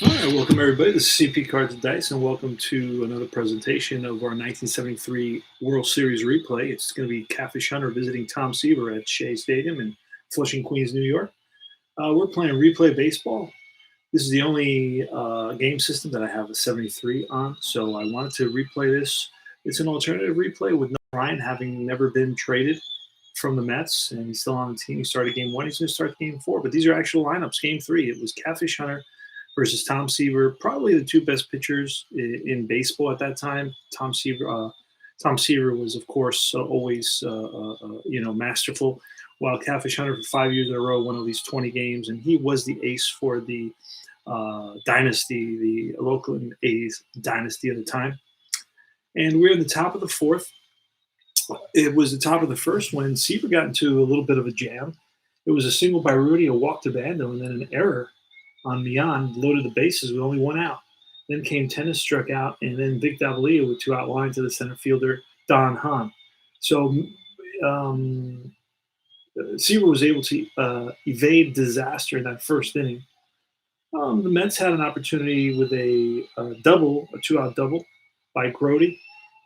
All right, welcome everybody. This is CP Cards and Dice, and welcome to another presentation of our 1973 World Series replay. It's going to be Catfish Hunter visiting Tom Seaver at Shea Stadium in Flushing, Queens, New York. We're playing replay baseball. This is the only game system that I have a 73 on, so I wanted to replay this. It's an alternative replay with Ryan having never been traded from the Mets, and he's still on the team. He started game 1. He's going to start game 4, but these are actual lineups. Game 3, it was Catfish Hunter versus Tom Seaver, probably the two best pitchers in baseball at that time. Tom Seaver was, of course, always masterful. While Catfish Hunter for 5 years in a row won at least 20 games, and he was the ace for the dynasty, the Oakland A's dynasty at the time. And we're in the top of the 4th. It was the top of the 1st when Seaver got into a little bit of a jam. It was a single by Rudy, a walk to Bando, and then an error on Mian, loaded the bases with only 1 out. Then came Tennis, struck out, and then Vic Davalia with 2 out line to the center fielder, Don Hahn. So Seaver was able to evade disaster in that 1st inning. The Mets had an opportunity with a 2-out double by Grody,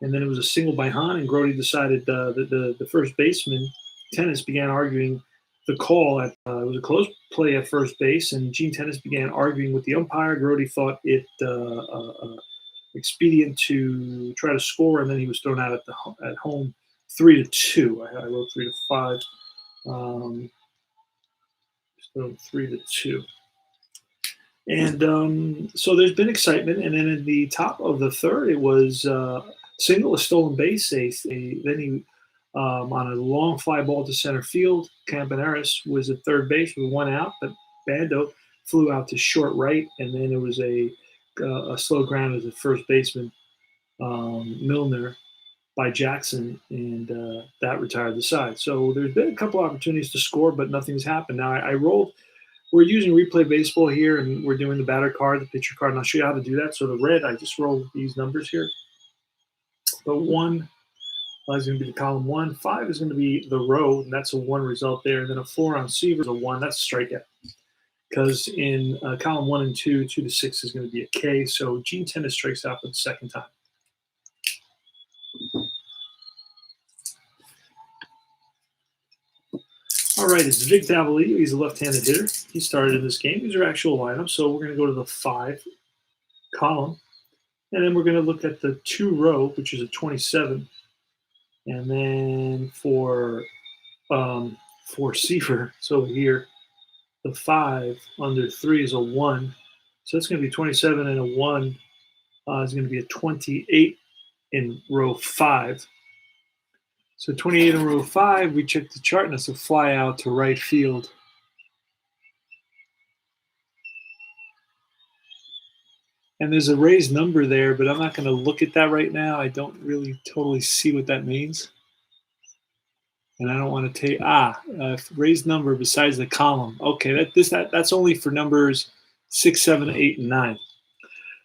and then it was a single by Hahn, and Grody decided that the first baseman, Tennis, began arguing the call. It was a close play at first base, and Gene Tennis began arguing with the umpire. Grody thought it expedient to try to score, and then he was thrown out at home 3-2. I wrote 3-5. So 3-2. And so there's been excitement, and then in the top of the 3rd, it was single, a stolen base. Then he on a long fly ball to center field. Campaneris was at third base with 1 out, but Bando flew out to short right, and then it was a slow ground as a first baseman, Milner, by Jackson, and that retired the side. So there's been a couple opportunities to score, but nothing's happened. Now I rolled. We're using replay baseball here, and we're doing the batter card, the pitcher card, and I'll show you how to do that. So the red, I just rolled these numbers here. But 1 is going to be the column 1. 5 is going to be the row, and that's a 1 result there. And then a 4 on Seaver is a 1. That's a strikeout. Because in column 1 and 2, 2 to 6 is going to be a K. So Gene Tennis strikes out for the 2nd time. All right, it's Vic Davalia. He's a left-handed hitter. He started in this game. These are actual lineups. So we're going to go to the 5 column. And then we're going to look at the 2 row, which is a 27. And then for Seaver, so here, the 5 under 3 is a 1. So it's going to be 27, and a 1 is going to be a 28 in row 5. So 28 in row 5, we check the chart, and it's a fly out to right field. And there's a raised number there, but I'm not going to look at that right now. I don't really totally see what that means. And I don't want to take, raised number besides the column. Okay, that's only for numbers 6, 7, 8, and 9.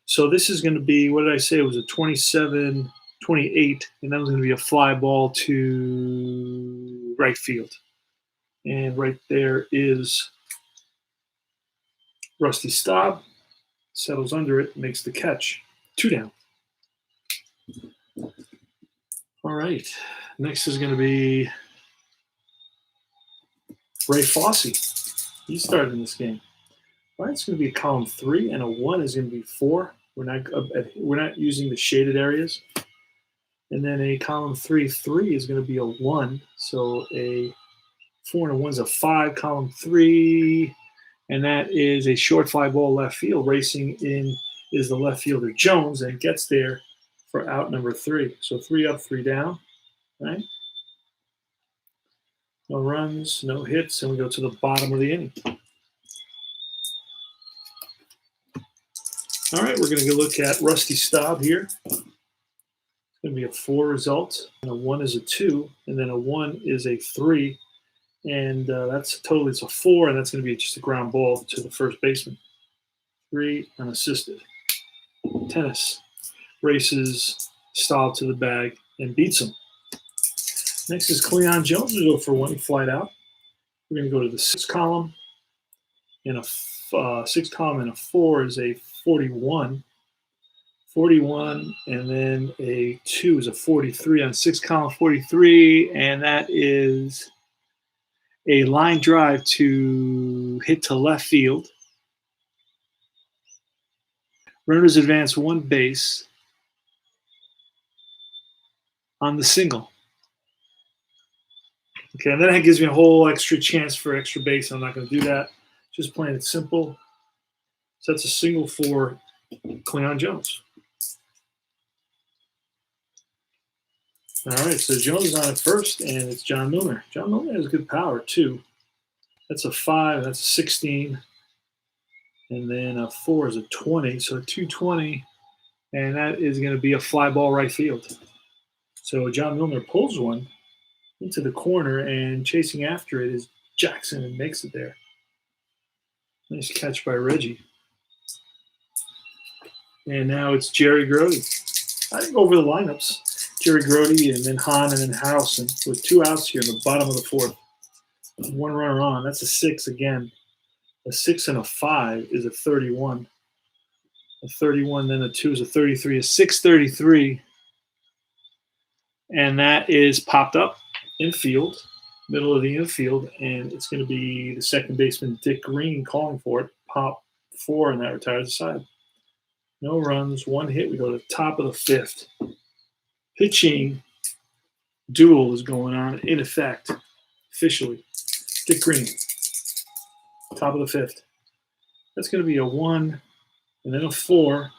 So this is going to be, what did I say? It was a 27, 28, and that was going to be a fly ball to right field. And right there is Rusty Staub. Settles under it, makes the catch. 2 down. All right. Next is going to be Ray Fosse. He started in this game. All right, it's going to be a column 3, and a 1 is going to be 4. We're not using the shaded areas. And then a column 3 is going to be a 1. So a 4 and a 1's a 5, column 3. And that is a short fly ball left field. Racing in is the left fielder Jones, and gets there for out number 3. So 3 up, 3 down, right? No runs, no hits, and we go to the bottom of the inning. All right, we're going to go look at Rusty Staub here. It's going to be a 4 result, and a 1 is a 2, and then a 1 is a 3, and that's totally, it's a 4, and that's going to be just a ground ball to the first baseman. 3 unassisted. Tennis races Staub to the bag and beats him. Next is Cleon Jones, who'll go for 1 flight out. We're going to go to the 6th column, and a 6th column and a 4 is a 41. 41, and then a 2 is a 43 on 6th column, 43, and that is a line drive to hit to left field. Runners advance 1 base on the single. Okay, and then that gives me a whole extra chance for extra base. I'm not going to do that. Just playing it simple. So that's a single for Cleon Jones. All right, so Jones is on at first, and it's John Milner. John Milner has good power, too. That's a 5, that's a 16. And then a 4 is a 20, so a 220. And that is going to be a fly ball right field. So John Milner pulls one into the corner, and chasing after it is Jackson, and makes it there. Nice catch by Reggie. And now it's Jerry Grody. I think over the lineups. Jerry Grody, and then Hahn, and then Harrelson, with 2 outs here in the bottom of the 4th. 1 runner on. That's a 6 again. A 6 and a 5 is a 31. A 31, then a 2 is a 33. A 633. And that is popped up infield, middle of the infield, and it's going to be the second baseman, Dick Green, calling for it. Pop 4, and that retires the side. No runs, 1 hit. We go to the top of the 5th. Pitching duel is going on in effect, officially. Dick Green, top of the 5th. That's going to be a 1, and then a 4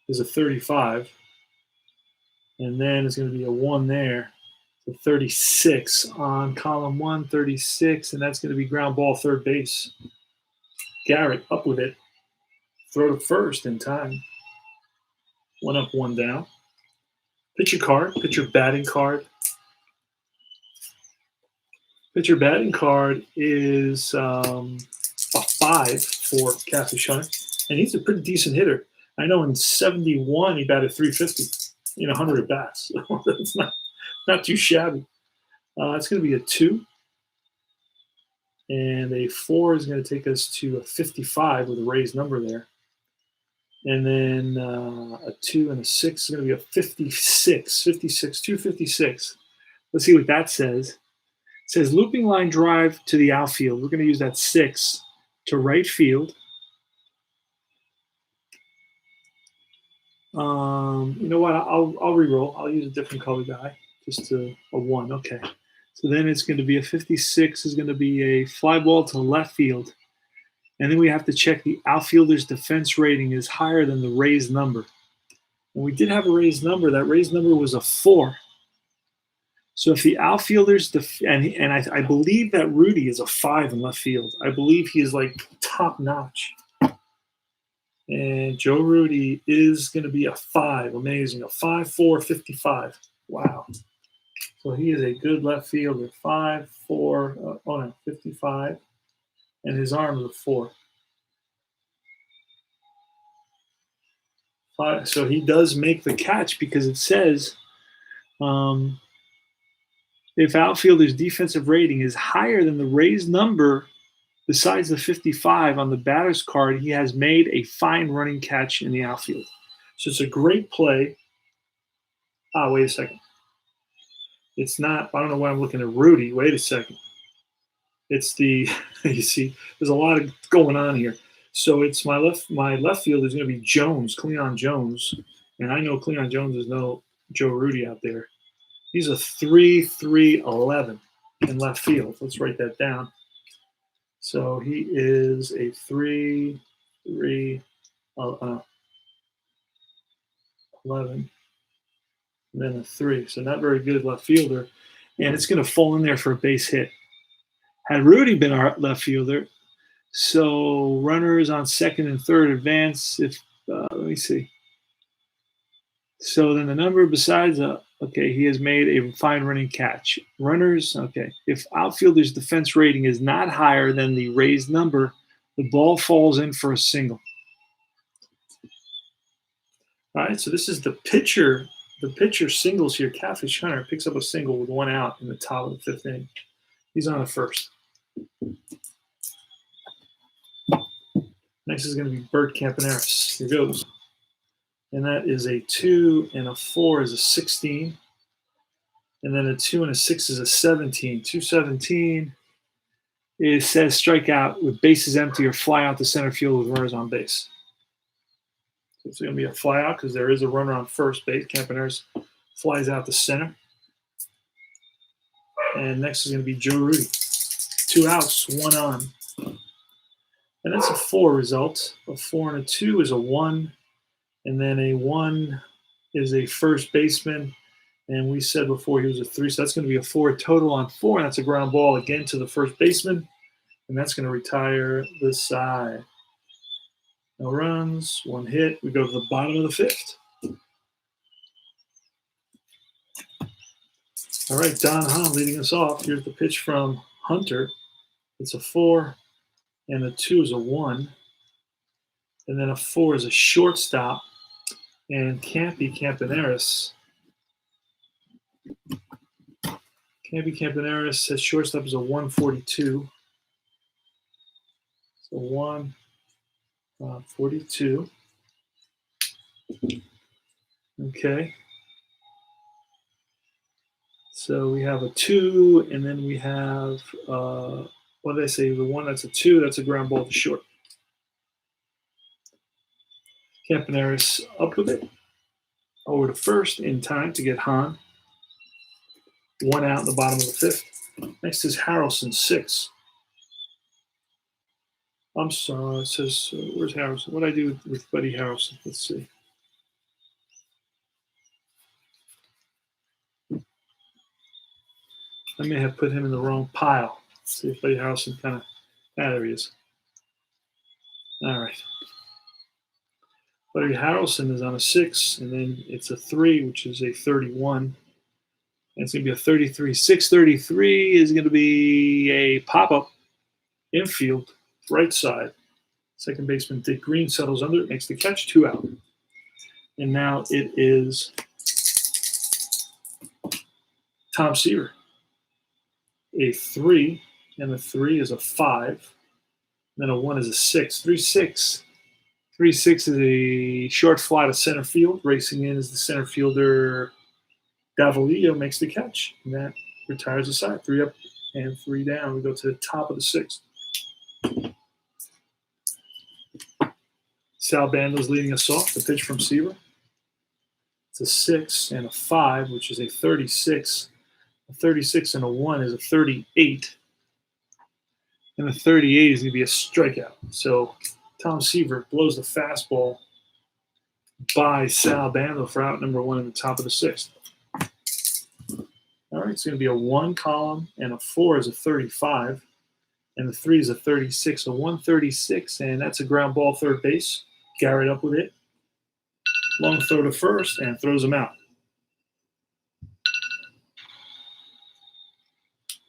is a 35. And then it's going to be a 1 there. So 36 on column 1, 36, and that's going to be ground ball, third base. Garrett up with it. Throw to first in time. 1 up, 1 down. Pitcher card, pitcher batting card. Pitcher batting card is a 5 for Catfish Hunter, and he's a pretty decent hitter. I know in 71 he batted 350 in 100 at bats. So that's not too shabby. It's going to be a 2, and a 4 is going to take us to a 55 with a raised number there. And then a 2 and a 6 is going to be a 56, 256. Let's see what that says. It says looping line drive to the outfield. We're going to use that 6 to right field. You know what? I'll re-roll. I'll use a different color die, just a 1. Okay. So then it's going to be a 56 is going to be a fly ball to left field. And then we have to check the outfielder's defense rating is higher than the raised number. And we did have a raised number. That raised number was a 4. So if the outfielder's and I believe that Rudy is a 5 in left field. I believe he is like top notch. And Joe Rudy is going to be a 5. Amazing. A 5'4", 55. Wow. So he is a good left fielder. 5'4", 55. And his arm is a 4. 5, so he does make the catch because it says if outfielder's defensive rating is higher than the raised number besides the 55 on the batter's card, he has made a fine running catch in the outfield. So it's a great play. Wait a second. It's not, I don't know why I'm looking at Rudy. Wait a second. It's the, you see, there's a lot of going on here. So it's my left field is going to be Jones, Cleon Jones. And I know Cleon Jones is no Joe Rudy out there. He's a 3.311. in left field. Let's write that down. So he is a 3, 3, 11, and then a 3. So not very good left fielder. And it's going to fall in there for a base hit. Had Rudy been our left fielder, so runners on second and third advance. If let me see. So then the number besides okay, he has made a fine running catch. Runners, okay. If outfielder's defense rating is not higher than the raised number, the ball falls in for a single. All right, so this is the pitcher. The pitcher singles here. Catfish Hunter picks up a single with 1 out in the top of the 5th inning. He's on the first. Next is going to be Bert Campaneris. Here goes. And that is a 2 and a 4 is a 16. And then a 2 and a 6 is a 17. 217 says strikeout with bases empty or fly out to center field with runners on base. So it's going to be a fly out because there is a runner on first base. Campaneris flies out to center. And next is going to be Joe Rudy. 2 outs, 1 on. And that's a 4 result. A 4 and a 2 is a 1. And then a 1 is a first baseman. And we said before he was a 3. So that's going to be a 4 total on 4. And that's a ground ball again to the first baseman. And that's going to retire this side. No runs, 1 hit. We go to the bottom of the 5th. All right, Don Hahn leading us off. Here's the pitch from Hunter. It's a 4, and a 2 is a 1. And then a 4 is a shortstop. And Campaneris. Campaneris says shortstop is a 142. So 142. Okay. So we have a 2, and then we have, what did I say? The 1 that's a 2, that's a ground ball to short. Campaneris up with it. Over to first in time to get Hahn. 1 out in the bottom of the 5th. Next is Harrelson, 6. I'm sorry, it says, where's Harrelson? What did I do with Buddy Harrelson? Let's see. I may have put him in the wrong pile. Let's see if Buddy Harrelson kind of, there he is. All right. Buddy Harrelson is on a 6, and then it's a 3, which is a 31. And it's going to be a 33. 633 is going to be a pop-up infield, right side. Second baseman Dick Green settles under it, makes the catch, 2 out. And now it is Tom Seaver. A 3, and the 3 is a 5. Then a 1 is a 6. 3-6. 3-6 is a short fly to center field. Racing in is the center fielder Davalillo, makes the catch. And that retires the side. 3 up and 3 down. We go to the top of the 6th. Sal Bando's leading us off. The pitch from Seaver. It's a 6 and a 5, which is a 36. A 36 and a 1 is a 38. And a 38 is going to be a strikeout. So Tom Seaver blows the fastball by Sal Bando for out number 1 in the top of the 6th. All right, it's going to be a 1 column, and a 4 is a 35. And the 3 is a 36. A 136, and that's a ground ball third base. Garrett up with it. Long throw to first, and throws him out.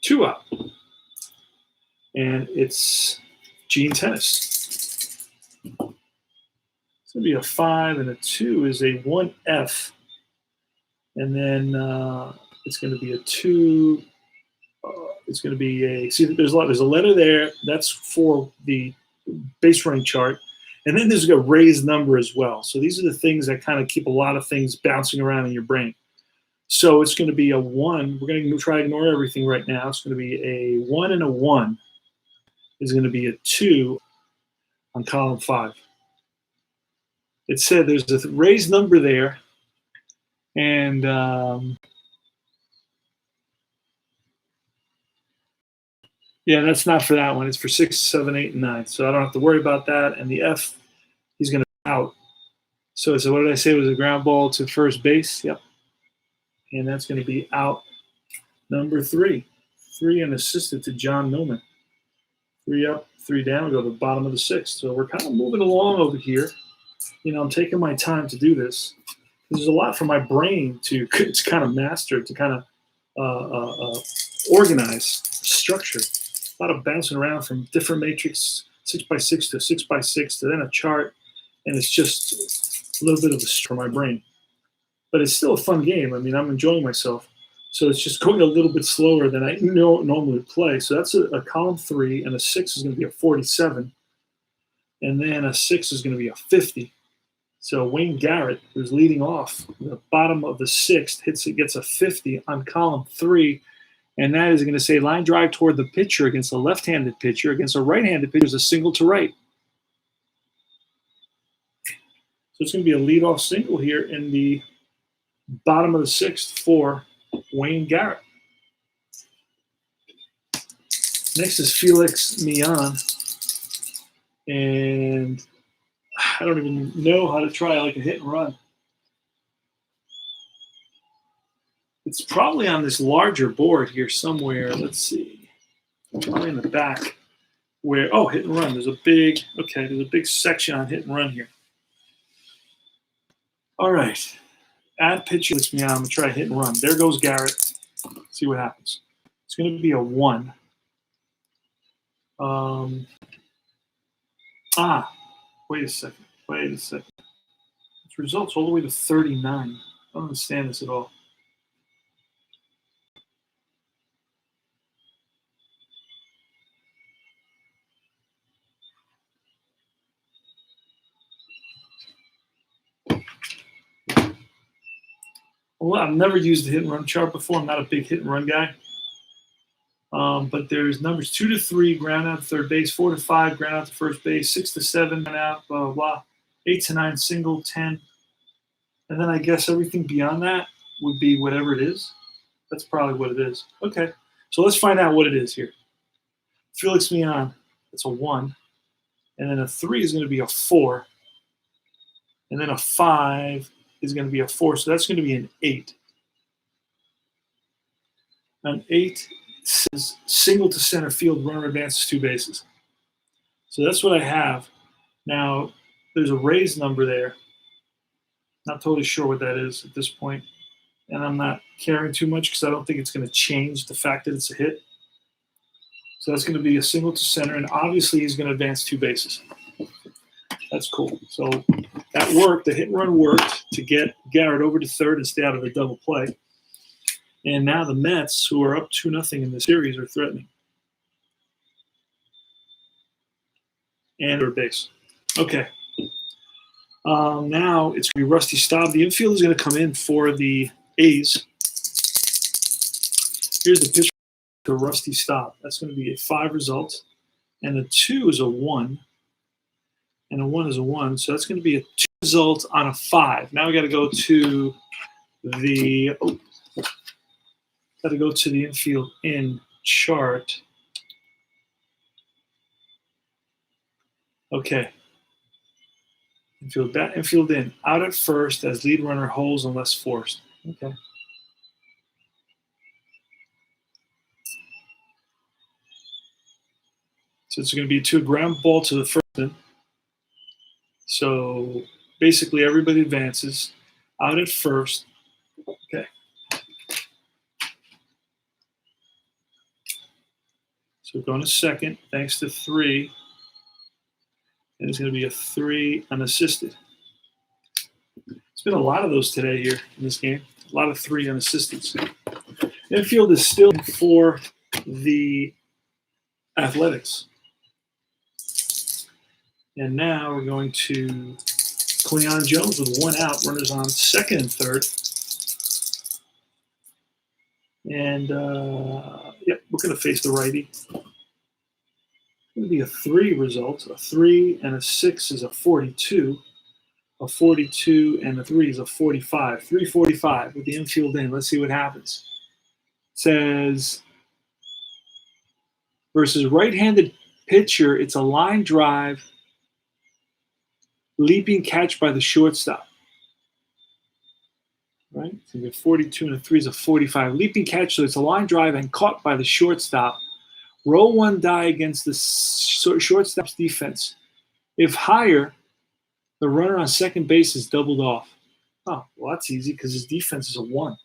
2 out. And it's Gene Tennis. It's going to be a 5, and a 2 is a 1F. And then it's going to be a 2. It's going to be a, see, there's a letter there. That's for the base running chart. And then there's a raised number as well. So these are the things that kind of keep a lot of things bouncing around in your brain. So it's going to be a 1. We're going to try to ignore everything right now. It's going to be a 1 and a 1 is going to be a 2 on column 5. It said there's a raised number there. And Yeah, that's not for that one. It's for 6, 7, 8, and 9. So I don't have to worry about that. And the F, he's going to be out. So what did I say? It was a ground ball to first base? Yep. And that's going to be out. Number 3. 3 and assisted to John Millman. 3 up, 3 down, go to the bottom of the 6th. So we're kind of moving along over here. I'm taking my time to do this. There's a lot for my brain to kind of master, to kind of organize, structure. A lot of bouncing around from different matrix, 6x6 to 6x6 to then a chart, and it's just a little bit of a for my brain. But it's still a fun game. I mean, I'm enjoying myself. So it's just going a little bit slower than I normally play. So that's a column 3, and a 6 is going to be a 47, and then a 6 is going to be a 50. So Wayne Garrett, who's leading off the bottom of the 6th, gets a 50 on column 3, and that is going to say line drive toward the pitcher against a left-handed pitcher. Against a right-handed pitcher is a single to right. So it's going to be a leadoff single here in the bottom of the 6th for Wayne Garrett. Next is Felix Mian, and I don't even know how to try like a hit and run. It's probably on this larger board here somewhere. Let's see. Probably in the back where, oh, hit and run. There's a big section on hit and run here. All right. Add pitcher lets me out. I'm going to try hit and run. There goes Garrett. See what happens. It's going to be a 1. Wait a second. It results all the way to 39. I don't understand this at all. Well, I've never used the hit and run chart before. I'm not a big hit and run guy. But there's numbers 2 to 3, ground out to third base, 4 to 5, ground out to first base, 6 to 7, ground out, blah, blah, blah, 8 to 9, single, 10. And then I guess everything beyond that would be whatever it is. That's probably what it is. Okay. So let's find out what it is here. Felix Mian, it's a 1. And then a 3 is going to be a 4. And then a 5 is going to be a 4. So that's going to be an 8. An 8 says single to center field, runner advances 2 bases. So that's what I have. Now, there's a raised number there. Not totally sure what that is at this point. And I'm not caring too much because I don't think it's going to change the fact that it's a hit. So that's going to be a single to center, and obviously he's going to advance 2 bases. That's cool. So that worked. The hit and run worked to get Garrett over to third and stay out of a double play. And now the Mets, who are up 2-0 in the series, are threatening. And third base. Okay. Now it's going to be Rusty Staub. The infield is going to come in for the A's. Here's the pitch to Rusty Staub. That's going to be a 5 result. And a 2 is a 1. And a 1 is a 1. So that's going to be a 2 result on a 5. Now we got to go to the infield in chart. Okay. Infield in. Out at first as lead runner holds unless forced. Okay. So it's going to be a ground ball to the first in. So basically everybody advances. Out at first. Okay. So going to second, thanks to 3. And it's going to be a 3 unassisted. It's been a lot of those today here in this game. A lot of 3 unassists. Infield is still for the Athletics. And now we're going to Cleon Jones with 1 out, runners on second and third. And, we're going to face the righty. It's going to be a 3 result. A 3 and a 6 is a 42. A 42 and a 3 is a 45. 345 with the infield in. Let's see what happens. It says versus right-handed pitcher. It's a line drive, leaping catch by the shortstop. Right? So you get 42 and a 3 is a 45. Leaping catch, so it's a line drive and caught by the shortstop. Roll one die against the shortstop's defense. If higher, the runner on second base is doubled off. Oh, well, that's easy because his defense is a 1.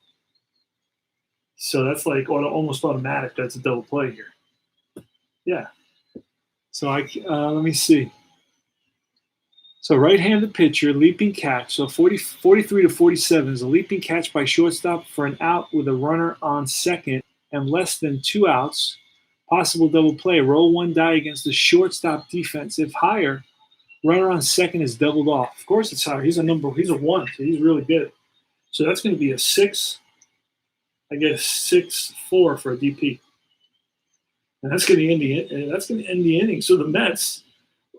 So that's like almost automatic. That's a double play here. Yeah. So let me see. So right-handed pitcher, leaping catch. So 43 to 47 is a leaping catch by shortstop for an out with a runner on second and less than 2 outs. Possible double play. Roll one die against the shortstop defense. If higher, runner on second is doubled off. Of course, it's higher. He's a 1, so he's really good. So that's going to be a 6, I guess 6-4 for a DP, and that's going to end the inning. So the Mets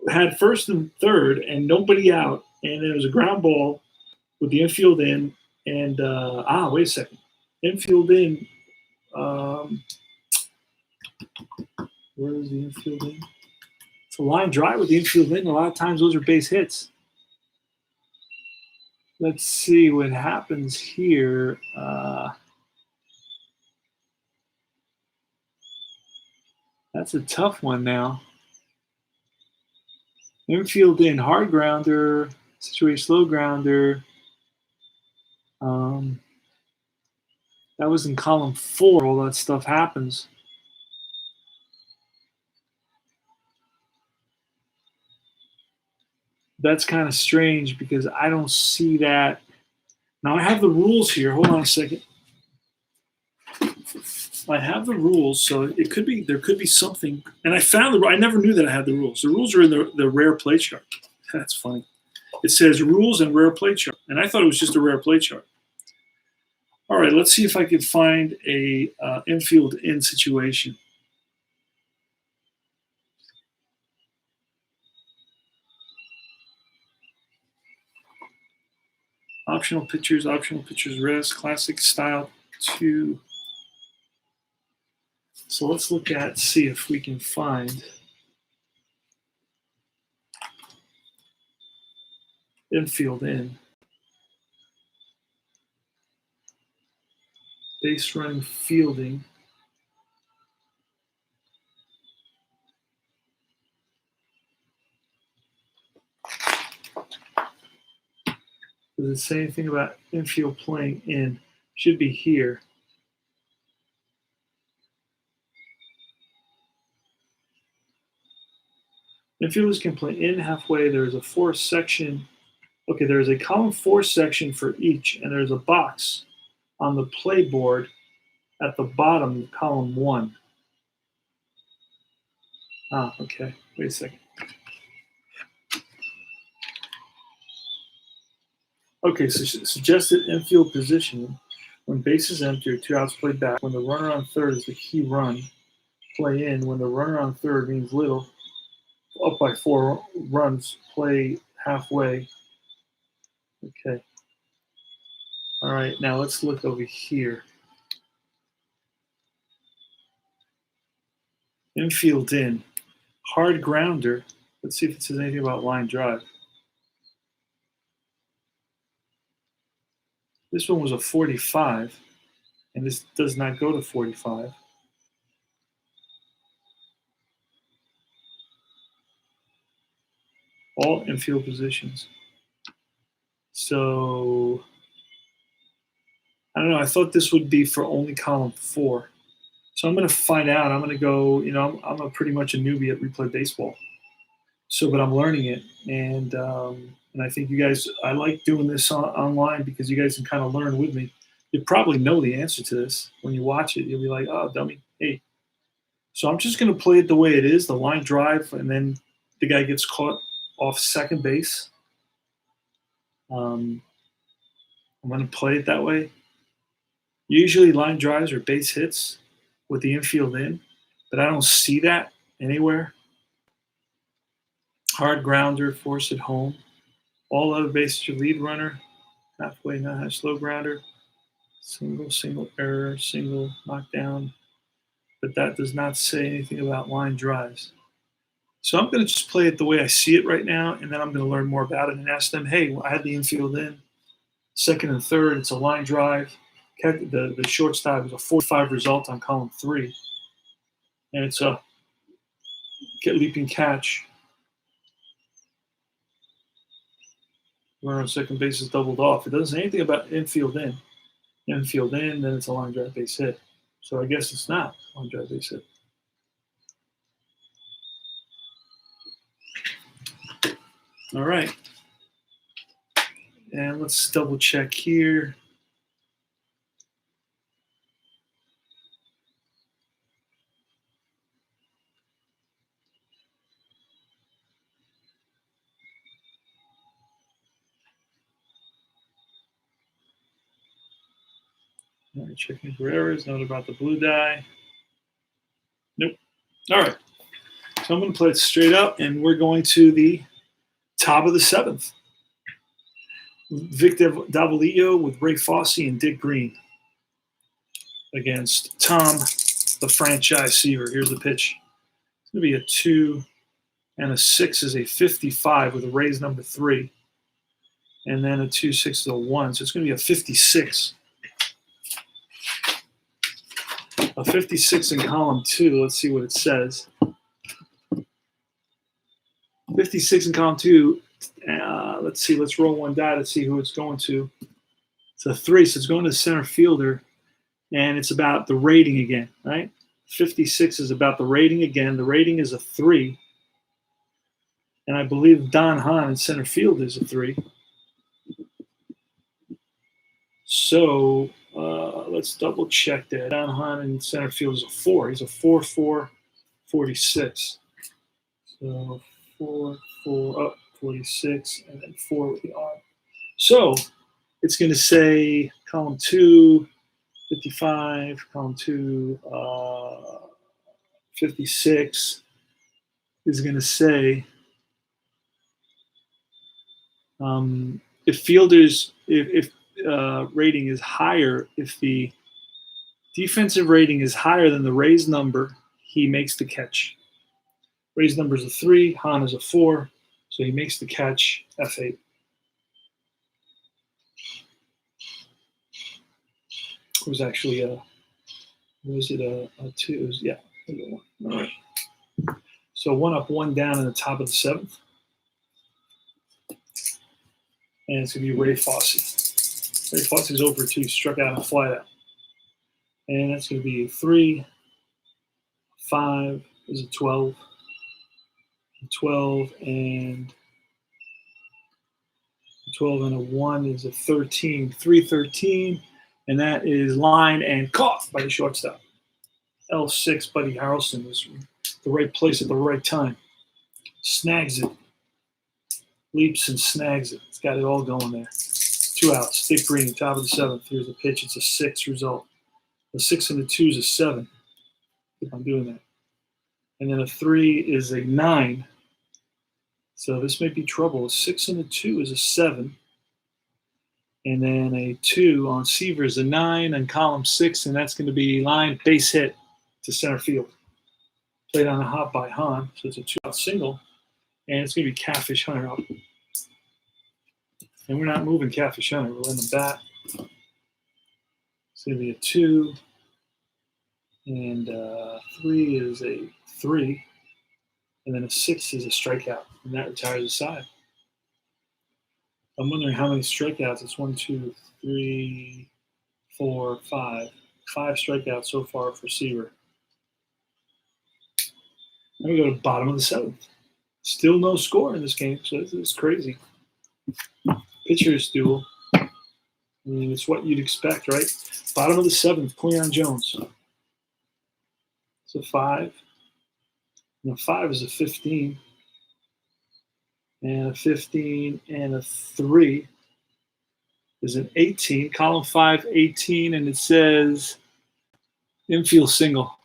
had first and third and nobody out, and there was a ground ball with the infield in, and wait a second, infield in. Where is the infield in? It's a line drive with the infield in. A lot of times those are base hits. Let's see what happens here. That's a tough one now. Infield in, hard grounder, situation slow grounder. That was in column 4. All that stuff happens. That's kind of strange because I don't see that. Now I have the rules here. Hold on a second. I have the rules, so there could be something. And I never knew that I had the rules. The rules are in the rare play chart. That's funny. It says rules and rare play chart, and I thought it was just a rare play chart. All right, let's see if I can find a infield in situation. Optional pitchers rest, classic style 2. So let's see if we can find infield in. Base running fielding. Does it say anything about infield playing in? Should be here. Infielders can play in halfway. There is a 4 section. Okay, there is a column 4 section for each, and there's a box on the play board at the bottom of column 1. Okay. Wait a second. Okay, so suggested infield positioning. When base is empty or 2 outs, play back. When the runner on third is the key run, play in. When the runner on third means little, up by 4 runs, play halfway. Okay. All right, now let's look over here. Infield in. Hard grounder. Let's see if it says anything about line drive. This one was a 45, and this does not go to 45. All infield positions. So, I don't know. I thought this would be for only column 4. So I'm going to find out. I'm going to go, I'm pretty much a newbie at replay baseball. So, but I'm learning it. And I think you guys, I like doing this online because you guys can kind of learn with me. You probably know the answer to this. When you watch it, you'll be like, oh, dummy, hey. So I'm just going to play it the way it is, the line drive, and then the guy gets caught off second base. I'm going to play it that way. Usually line drives are base hits with the infield in, but I don't see that anywhere. Hard grounder, force it home. All other bases, your lead runner, halfway, not slow grounder, single, error, single, knockdown. but that does not say anything about line drives. So I'm going to just play it the way I see it right now, and then I'm going to learn more about it and ask them, hey, I had the infield in, second and third, it's a line drive. The shortstop is a 4-5 result on column 3, and it's a leaping catch. Runner on second base is doubled off. It doesn't say anything about infield in. Infield in, then it's a line drive base hit. So I guess it's not a line drive base hit. All right. And let's double check here. All right, checking for errors. Note about the blue die. Nope. All right. So I'm going to play it straight up, and we're going to the top of the 7th. Vic Davalillo with Ray Fosse and Dick Green against Tom, the franchise Seaver. Here's the pitch. It's going to be a 2, and a 6 is a 55 with a raised number 3. And then a 2, 6 is a 1. So it's going to be a 56. A 56 in column 2. Let's see what it says. 56 in column 2. Let's see. Let's roll one die to see who it's going to. It's a 3, so it's going to the center fielder. And it's about the rating again, right? 56 is about the rating again. The rating is a 3. And I believe Don Hahn in center field is a 3. So let's double check that. Don Hahn in center field is a 4. He's a 4-4, 46. So 4, 4, 46, and then 4 with the arm. So it's going to say column 2, 55, column 2, 56 is going to say if fielders, if rating is higher, if the defensive rating is higher than the raised number, he makes the catch. Raised number is a 3, Hahn is a 4, so he makes the catch, F8. It was actually a 2? It was, yeah, a 1. All right. So 1 up, 1 down in the top of the 7th. And it's going to be Ray Fosse. Ray Fosse is over 2, struck out and fly out. And that's going to be a 3, 5 is a 12, 12 and 12 and a 1 is a 13, 3-13, and that is lined and caught by the shortstop. L6, Buddy Harrelson is the right place at the right time. Snags it. Leaps and snags it. It's got it all going there. 2 outs. Dick Green, top of the 7th. Here's the pitch. It's a 6 result. A 6 and a 2 is a 7. If I'm doing that. And then a 3 is a 9. So this may be trouble. A 6 and a 2 is a 7. And then a 2 on Seaver is a 9 on column 6, and that's going to be line base hit to center field. Played on a hop by Hahn, so it's a 2-out single. And it's going to be Catfish Hunter up. And we're not moving Catfish Hunter. We're letting him bat. It's going to be a 2. And 3 is a 3. And then a 6 is a strikeout. And that retires the side. I'm wondering how many strikeouts. It's 1, 2, 3, 4, 5. 5 strikeouts so far for Seaver. Then we go to bottom of the 7th. Still no score in this game, so it's crazy. Pitchers duel. I mean, it's what you'd expect, right? Bottom of the 7th, Cleon Jones. It's a 5. And a 5 is a 15. And a 15 and a 3 is an 18. Column 5, 18, and it says infield single.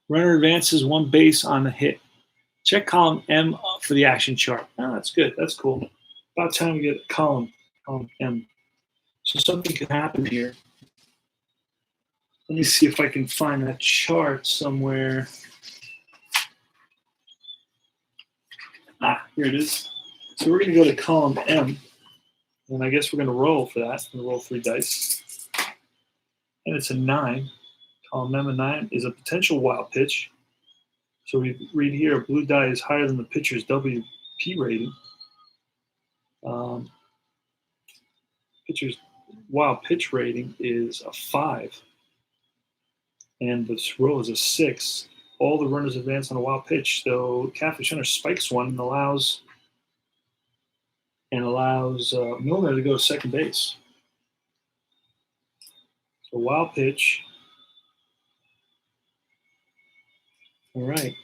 Runner advances 1 base on the hit. Check column M for the action chart. Oh, that's good. That's cool. About time we get column M. So something could happen here. Let me see if I can find that chart somewhere. Here it is. So we're going to go to column M, and I guess we're going to roll for that. I'm going to roll 3 dice. And it's a 9. Column M, a 9 is a potential wild pitch. So we read here, a blue die is higher than the pitcher's WP rating. Pitcher's wild pitch rating is a 5. And this roll is a 6. All the runners advance on a wild pitch. So Catfish Hunter spikes one and allows Milner to go to second base. So wild pitch. All right.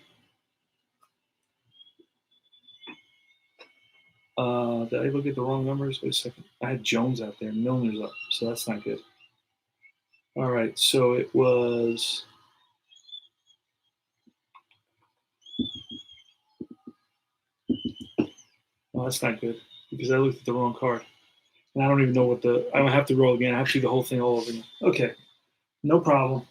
Did I look at the wrong numbers? Wait a second. I had Jones out there. Milner's up, so that's not good. All right, so it was. Well, that's not good because I looked at the wrong card. And I don't even know what I don't have to roll again. I have to do the whole thing all over again. Okay, no problem.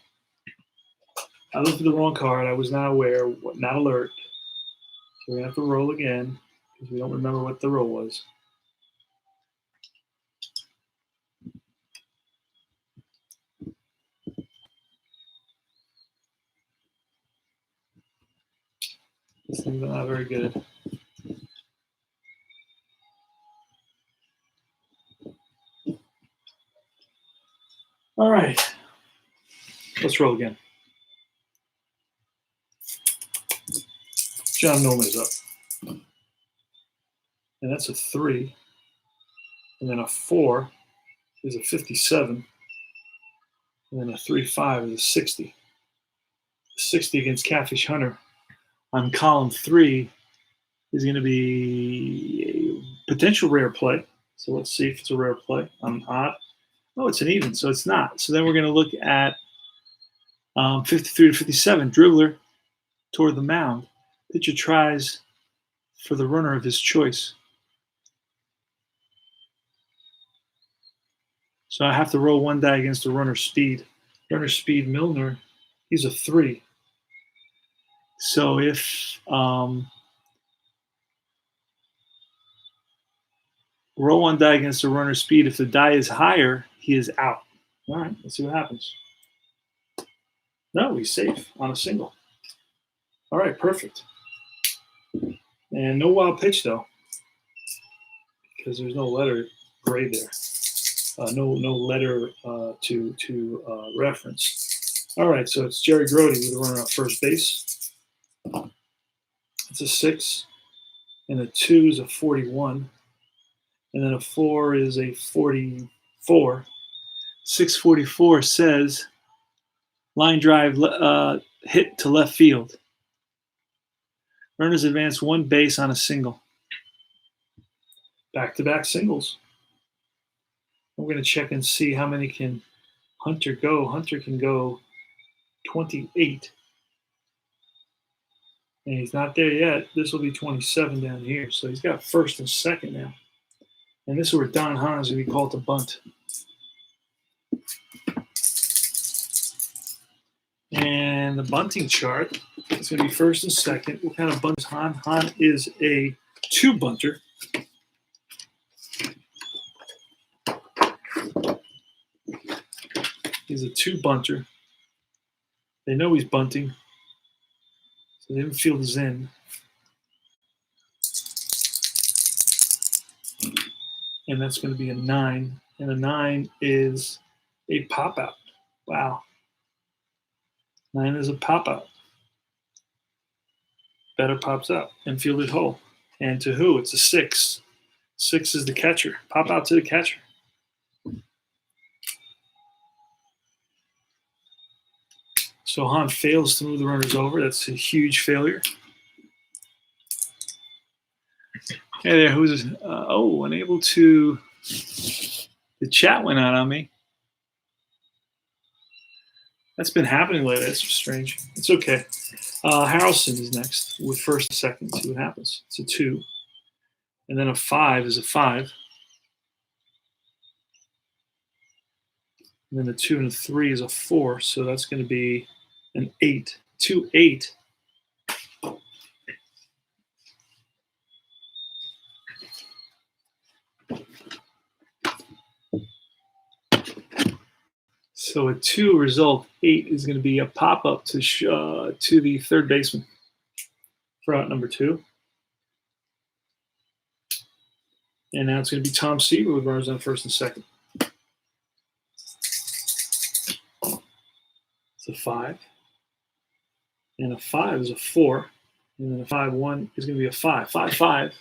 I looked at the wrong card. I was not aware, not alert. So we have to roll again because we don't remember what the roll was. This thing's not very good. All right, let's roll again. John Milner's up. And that's a 3. And then a 4 is a 57. And then a 3-5 is a 60. 60 against Catfish Hunter on column 3 is going to be a potential rare play. So let's see if it's a rare play. I'm odd. Oh, it's an even, so it's not. So then we're going to look at 53 to 57, dribbler toward the mound. Pitcher tries for the runner of his choice. So I have to roll 1 die against the runner's speed. Runner's speed, Milner, he's a 3. So if roll 1 die against the runner's speed, if the die is higher, he is out. All right, let's see what happens. No, he's safe on a single. All right, perfect. And no wild pitch, though, because there's no letter gray there. No letter to reference. All right, so it's Jerry Grody with the runner on first base. It's a 6, and a 2 is a 41, and then a 4 is a 44. 644 says line drive hit to left field. Runners advance 1 base on a single. Back-to-back singles. We're going to check and see how many can Hunter go. Hunter can go 28. And he's not there yet. This will be 27 down here. So he's got first and second now. And this is where Don Hahn is going to be called to bunt. And the bunting chart is going to be first and second. What kind of bunt is Hahn? Hahn is a 2-bunter. He's a 2-bunter. They know he's bunting, so the infield is in. And that's going to be a 9. And a 9 is a pop-out. Wow. 9 is a pop-out. Better pops out. Infielded hole. And to who? It's a 6. 6 is the catcher. Pop out to the catcher. So Hahn fails to move the runners over. That's a huge failure. Hey there, who's unable to? The chat went out on me. That's been happening lately. That's strange. It's okay. Harrelson is next with first and second. See what happens. It's a 2, and then a 5 is a 5. And then a 2 and a 3 is a 4, so that's going to be an 8. 2, 8. So a 2 result, 8 is going to be a pop-up to the third baseman for out number 2. And now it's going to be Tom Seaver with runners on first and second. It's a 5. And a 5 is a 4. And then a 5-1 is going to be a 5. 5-5.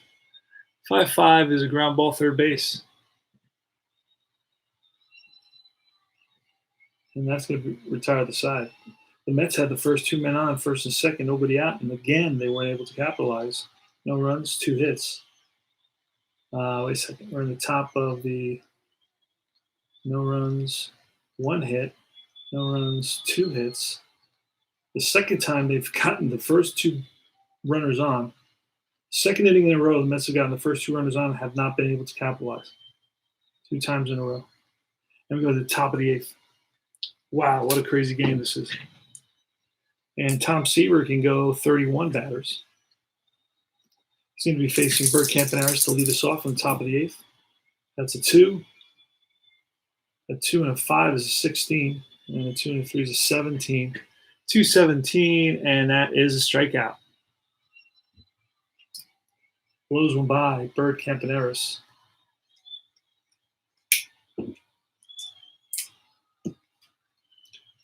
5-5 is a ground ball third base. And that's going to retire the side. The Mets had the first 2 men on, first and second, nobody out. And again, they weren't able to capitalize. No runs, 2 hits. Wait a second. We're in the top of the no runs, 1 hit. No runs, 2 hits. The second time they've gotten the first 2 runners on. Second inning in a row, the Mets have gotten the first 2 runners on and have not been able to capitalize. 2 times in a row. And we go to the top of the 8th. Wow, what a crazy game this is. And Tom Seaver can go 31 batters. He's going to be facing Bert Campaneris to lead us off on the top of the 8th. That's a 2. A 2 and a 5 is a 16. And a 2 and a 3 is a 17. 2-17, and that is a strikeout. Blows one by Bert Campaneris.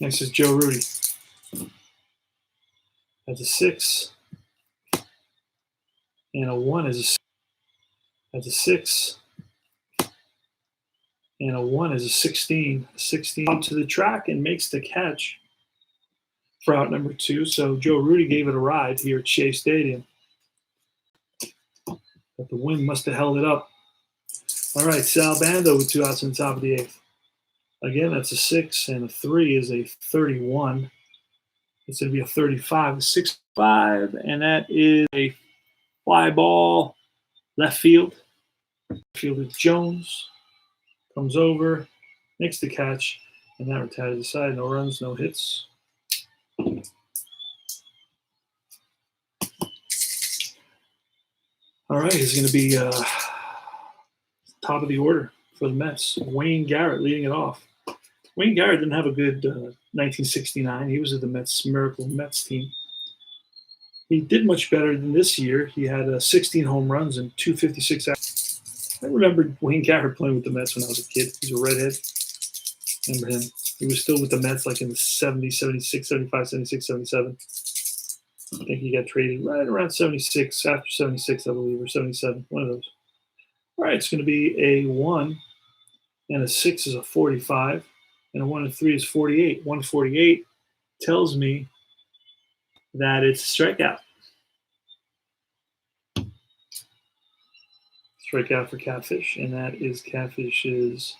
Next is Joe Rudy. That's a 6. And a 1 is a 6. That's a 6. And a 1 is a 16. 16 up to the track and makes the catch for out number 2. So Joe Rudy gave it a ride here at Shea Stadium. But the wind must have held it up. All right, Sal Bando with 2 outs on the top of the 8th. Again, that's a 6, and a 3 is a 31. It's going to be a 35, a 6-5, and that is a fly ball left field. Fielder Jones comes over, makes the catch, and that retires the side. No runs, no hits. All right, it's going to be top of the order for the Mets. Wayne Garrett leading it off. Wayne Garrett didn't have a good 1969. He was at the Mets Miracle Mets team. He did much better than this year. He had 16 home runs and 256 outs. I remember Wayne Garrett playing with the Mets when I was a kid. He's a redhead. Remember him? He was still with the Mets like in the 70s, 76, 75, 76, 77. I think he got traded right around 76, after 76, I believe, or 77, one of those. All right, it's going to be a 1, and a 6 is a 45, and a 1 and 3 is 48. 148 tells me that it's a strikeout. Strikeout for Catfish, and that is Catfish's.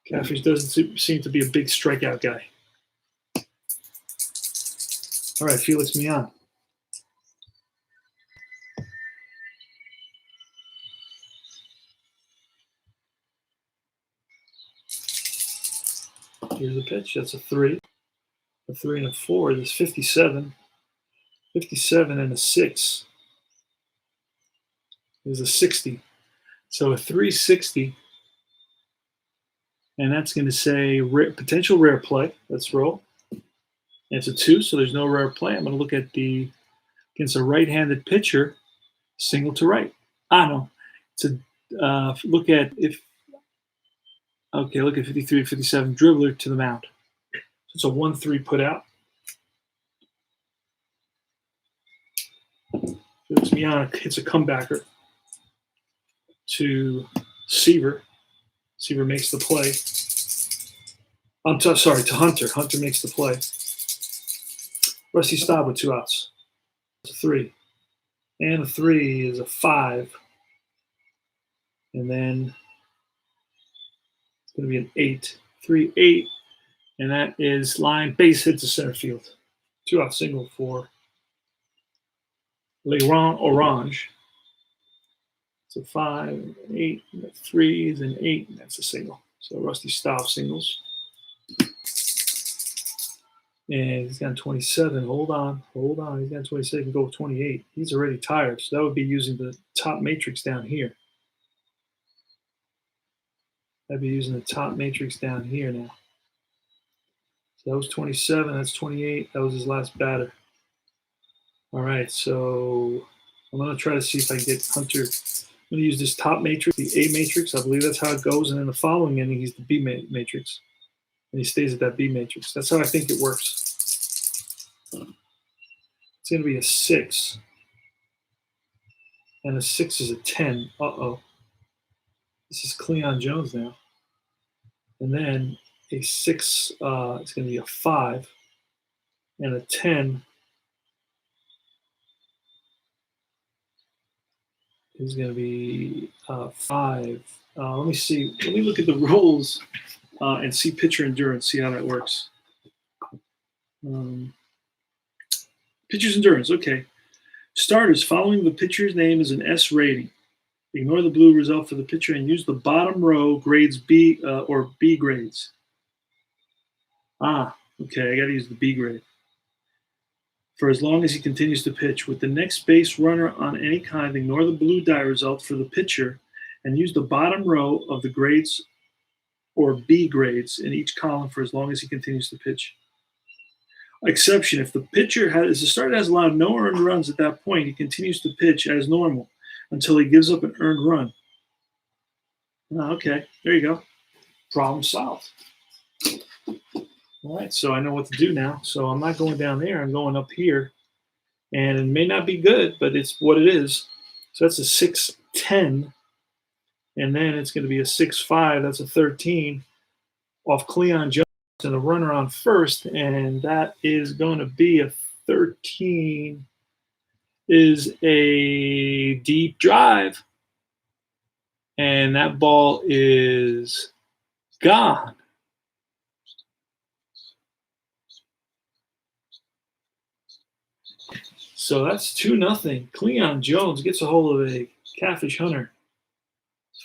Catfish doesn't seem to be a big strikeout guy. All right, Felix Mian. Here's a pitch. That's a 3. A 3 and a 4 is 57. 57 and a 6 is a 60. So a 360. And that's going to say potential rare play. Let's roll. And it's a 2, so there's no rare play. I'm going to look at against a right-handed pitcher, single to right. No. It's a look at 53 to 57, dribbler to the mound. So it's a 1-3 put out. Felix Mian hits a comebacker to Seaver. Seaver makes the play. To Hunter. Hunter makes the play. Rusty Staub with 2 outs. It's a 3. And a 3 is a 5. And then it's going to be an 8. 3, 8. And that is line base hit to center field. 2-out single for Leron Orange. It's a 5, an 8, and a 3 is an 8, and that's a single. So Rusty Staub singles. And he's got 27. Hold on. He's got 27. He can go with 28. He's already tired. So that would be using the top matrix down here. I'd be using the top matrix down here now. So that was 27. That's 28. That was his last batter. All right. So I'm going to try to see if I can get Hunter. I'm going to use this top matrix, the A matrix. I believe that's how it goes. And then the following inning, he's the B matrix. And he stays at that B matrix. That's how I think it works. It's going to be a 6. And a 6 is a 10. Uh-oh. This is Cleon Jones now. And then a 6, it's going to be a 5. And a 10 is going to be 5. Let me see. Let me look at the rules and see pitcher endurance, see how that works. Pitcher's endurance, okay. Starters, following the pitcher's name is an S rating. Ignore the blue result for the pitcher and use the bottom row grades B or B grades. Okay, I got to use the B grade. For as long as he continues to pitch. With the next base runner on any kind, ignore the blue die result for the pitcher and use the bottom row of the grades or B grades in each column for as long as he continues to pitch. Exception, if the starter has allowed no earned runs at that point, he continues to pitch as normal until he gives up an earned run. Okay, there you go. Problem solved. All right, so I know what to do now. So I'm not going down there. I'm going up here. And it may not be good, but it's what it is. So that's a 6-10. And then it's going to be a 6-5. That's a 13 off Cleon Jones and a runner on first. And that is going to be a 13 is a deep drive. And that ball is gone. So that's 2-0. Cleon Jones gets a hold of a Catfish Hunter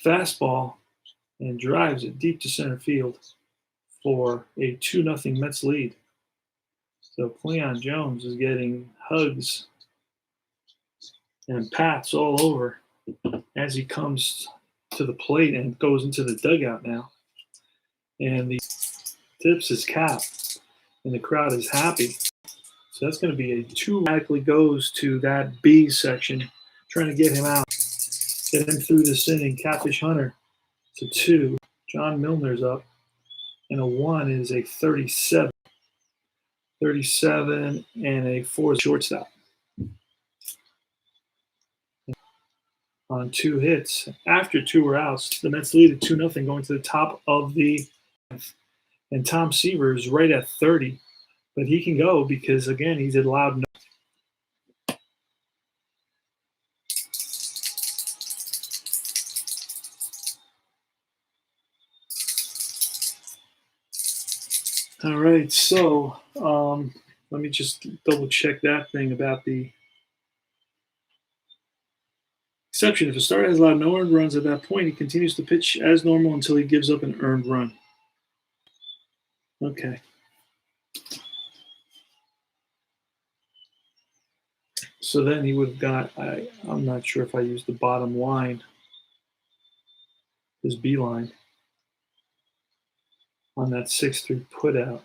fastball and drives it deep to center field for a 2-0 Mets lead. So Cleon Jones is getting hugs and pats all over as he comes to the plate and goes into the dugout now. And he tips his cap, and the crowd is happy. So that's going to be a 2. Automatically goes to that B section, trying to get him out, get him through this inning. Catfish Hunter, it's a 2. John Milner's up, and a 1 is a 37. 37 and a 4 is shortstop. On 2 hits, after 2 were outs, the Mets lead at 2-0 going to the top of the 9th. And Tom Seaver is right at 30. But he can go because, again, he's allowed no. All right, so let me just double check that thing about the exception. If a starter has allowed no earned runs at that point, he continues to pitch as normal until he gives up an earned run. Okay. So then he would have got, I'm not sure if I used the bottom line, his B line, on that 6-3 put out.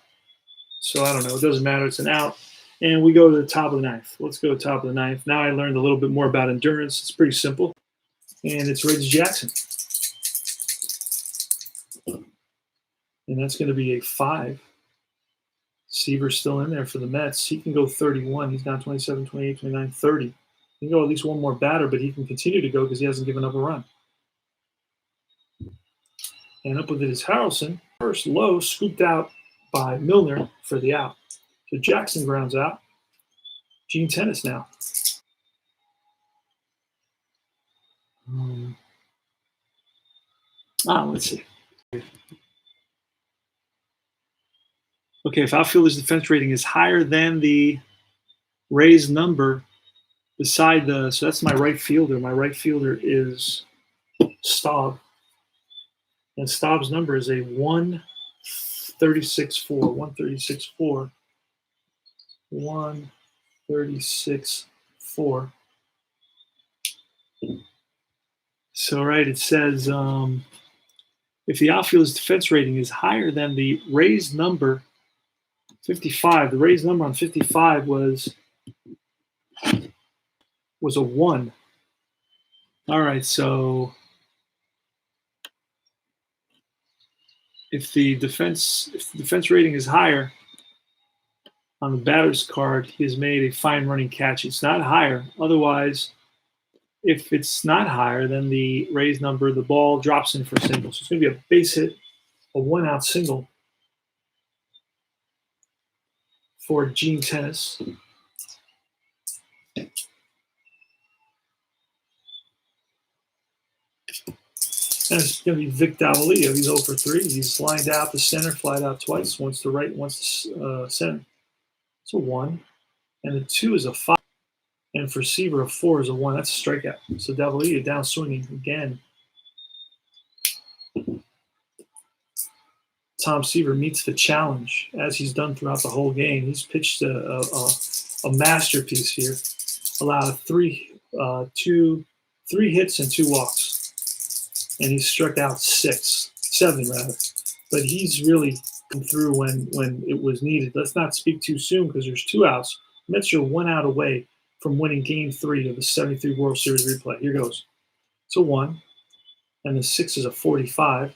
So I don't know. It doesn't matter. It's an out. And we go to the top of the 9th. Let's go to the top of the 9th. Now I learned a little bit more about endurance. It's pretty simple. And it's Reggie Jackson. And that's going to be a 5. Seaver's still in there for the Mets. He can go 31. He's down 27, 28, 29, 30. He can go at least one more batter, but he can continue to go because he hasn't given up a run. And up with it is Harrelson. First low, scooped out by Milner for the out. So Jackson grounds out. Gene Tennis now. Let's see. Okay, if outfielder's defense rating is higher than the Rays number beside so that's my right fielder. My right fielder is Staub. And Staub's number is a 136-4. 136-4. 136-4. So, right, it says if the outfield's defense rating is higher than the raised number 55, the raised number on 55 was a 1. All right, so if the defense rating is higher on the batter's card, he has made a fine running catch. It's not higher. Otherwise, if it's not higher than the raised number, the ball drops in for a single. So it's going to be a base hit, a 1-out single for Gene Tennis. And it's going to be Vic Davalillo. He's 0 for 3. He's lined out to center, flied out twice, once to right, once to center. It's a 1. And the 2 is a 5. And for Seaver, a 4 is a 1. That's a strikeout. So Davalillo down swinging again. Tom Seaver meets the challenge, as he's done throughout the whole game. He's pitched a masterpiece here. Allowed three hits and 2 walks. And he's struck out 7 rather. But he's really come through when it was needed. Let's not speak too soon because there's 2 outs. Mets are 1 out away from winning Game 3 of the 73 World Series replay. Here goes. It's a 1. And the 6 is a 45.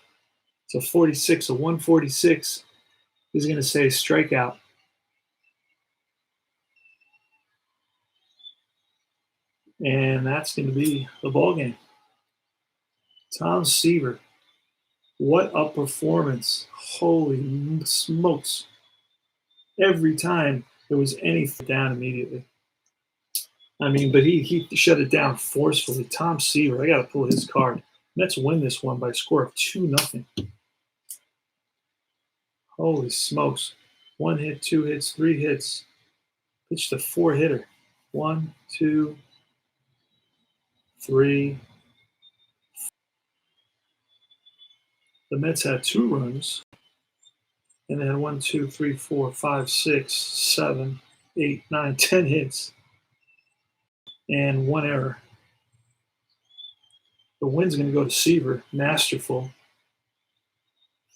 It's a 46. A 146 is going to say strikeout. And that's going to be the ball game. Tom Seaver, what a performance. Holy smokes. Every time there was anything down immediately. I mean, but he shut it down forcefully. Tom Seaver, I got to pull his card. Mets win this one by a score of 2-0. Holy smokes. 1 hit, 2 hits, 3 hits. Pitched a 4-hitter. 1, 2, 3. The Mets had 2 runs, and they had 1, 2, 3, 4, 5, 6, 7, 8, 9, 10 hits, and 1 error. The win's going to go to Seaver, masterful.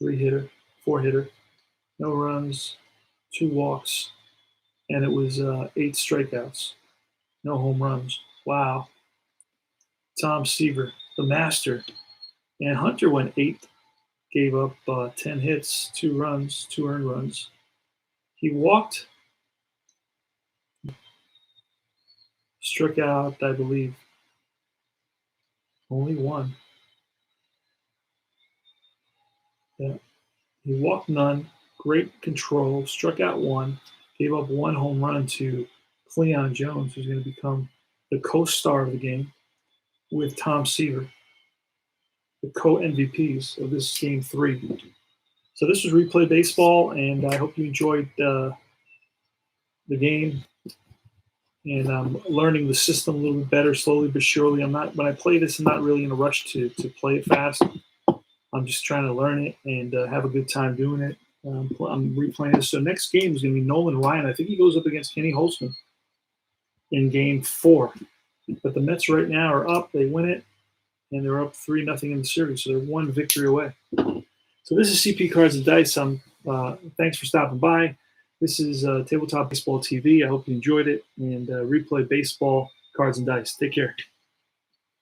3-hitter, 4-hitter, no runs, 2 walks, and it was 8 strikeouts, no home runs. Wow. Tom Seaver, the master. And Hunter went 8th. Gave up 10 hits, 2 runs, 2 earned runs. He walked, struck out, I believe, only 1. Yeah. He walked none, great control, struck out 1, gave up 1 home run to Cleon Jones, who's going to become the co-star of the game with Tom Seaver, the co-MVPs of this Game 3. So this was Replay Baseball, and I hope you enjoyed the game. And I'm learning the system a little bit better, slowly but surely. When I play this, I'm not really in a rush to play it fast. I'm just trying to learn it and have a good time doing it. I'm replaying this. So next game is going to be Nolan Ryan. I think he goes up against Kenny Holtzman in Game 4. But the Mets right now are up. They win it. And they're up 3-0 in the series, so they're 1 victory away. So this is CP Cards and Dice. Thanks for stopping by. This is Tabletop Baseball TV. I hope you enjoyed it, and Replay Baseball Cards and Dice. Take care.